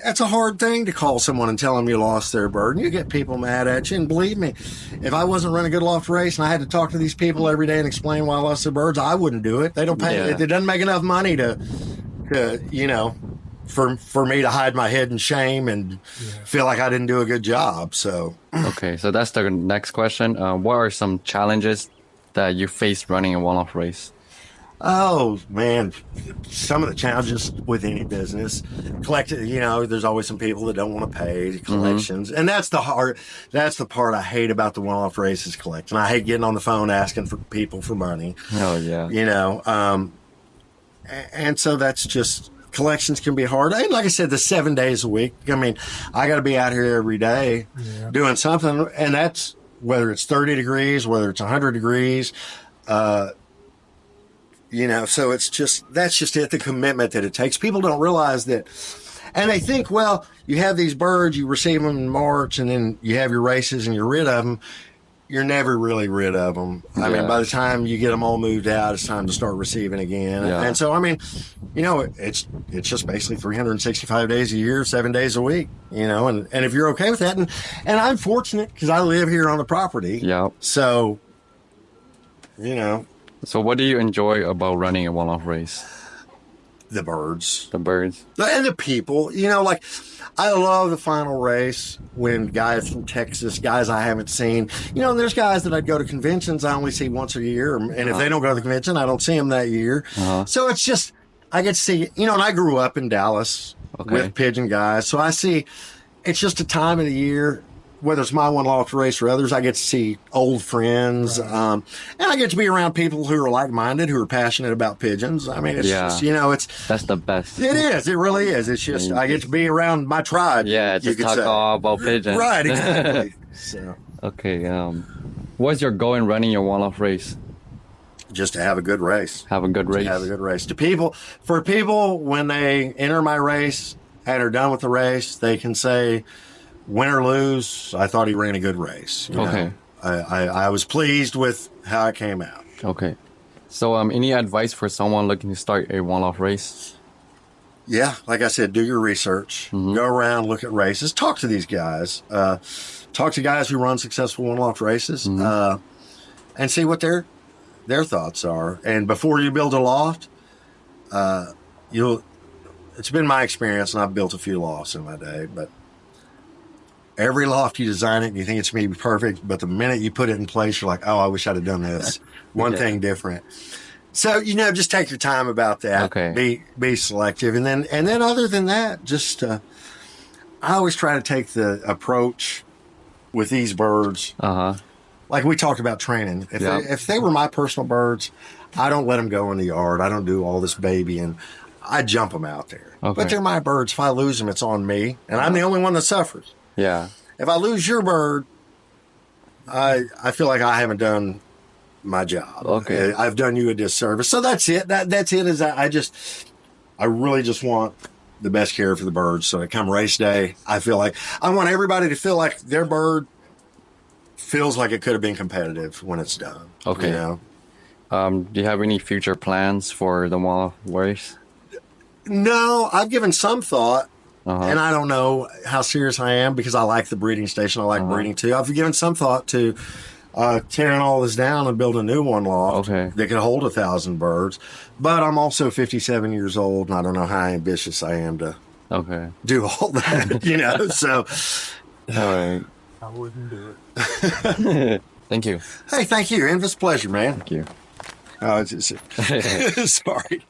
that's a hard thing to call someone and tell them you lost their bird. And you get people mad at you. And believe me, if I wasn't running a good loft race and I had to talk to these people every day and explain why I lost their birds, I wouldn't do it. They don't pay. Yeah. It doesn't make enough money to you know, for me to hide my head in shame and feel like I didn't do a good job. So okay, so that's the next question. What are some challenges that you faced running a one-off race? Oh man, some of the challenges with any business, you know, there's always some people that don't want to pay collections, and that's the part I hate about the one-off races collecting. I hate getting on the phone asking for people for money. Oh yeah, you know, and so that's just, collections can be hard. And like I said, the 7 days a week. I mean, I got to be out here every day doing something, and that's whether it's 30 degrees, whether it's 100 degrees. You know, so that's just it, the commitment that it takes. People don't realize that, and they think, well, you have these birds, you receive them in March, and then you have your races and you're rid of them. You're never really rid of them. I mean, by the time you get them all moved out, it's time to start receiving again. Yeah. And so, I mean, you know, it's just basically 365 days a year, 7 days a week, you know, and if you're okay with that, and I'm fortunate because I live here on the property. Yeah. So, you know. So what do you enjoy about running a one-off race? The birds. The birds. And the people. You know, like, I love the final race when guys from Texas, guys I haven't seen. You know, there's guys that I'd go to conventions I only see once a year. And if they don't go to the convention, I don't see them that year. So it's just, I get to see, you know, and I grew up in Dallas with Pigeon guys. So I see, it's just a time of the year, whether it's my one-loft race or others, I get to see old friends. And I get to be around people who are like-minded, who are passionate about pigeons. I mean, it's just, you know, that's the best. It is. It really is. It's just, I get to be around my tribe. Yeah, just talk all about pigeons. Right, exactly. So. Okay. What's your goal in running your one-off race? Just to have a good race. Have a good race. Have a good race. For people, when they enter my race and are done with the race, they can say, win or lose, I thought he ran a good race. You know? I was pleased with how it came out. Okay. So, any advice for someone looking to start a one-off race? Yeah, like I said, do your research. Go around, look at races, talk to these guys. Talk to guys who run successful one-loft races, and see what their thoughts are. And before you build a loft, it's been my experience, and I've built a few lofts in my day, but every loft you design it and you think it's going to be perfect, but the minute you put it in place, you're like, oh, I wish I'd have done this one thing different. So, you know, just take your time about that. Okay. Be selective. And then other than that, just, I always try to take the approach with these birds. Like we talked about training. If they were my personal birds, I don't let them go in the yard. I don't do all this babying. I jump them out there. But they're my birds. If I lose them, it's on me. And I'm the only one that suffers. Yeah. If I lose your bird, I feel like I haven't done my job. Okay. I've done you a disservice. So that's it. That's it. Is I really just want the best care for the birds. So that come race day, I feel like I want everybody to feel like their bird feels like it could have been competitive when it's done. Okay. You know? Do you have any future plans for the one-off race? No, I've given some thought. And I don't know how serious I am because I like the breeding station. I like breeding too. I've given some thought to tearing all this down and build a new one loft that could hold 1,000 birds. But I'm also 57 years old, and I don't know how ambitious I am to do all that, you know. So, all right. I wouldn't do it. Thank you. Hey, thank you. It's a pleasure, man. Thank you. Oh, it's sorry.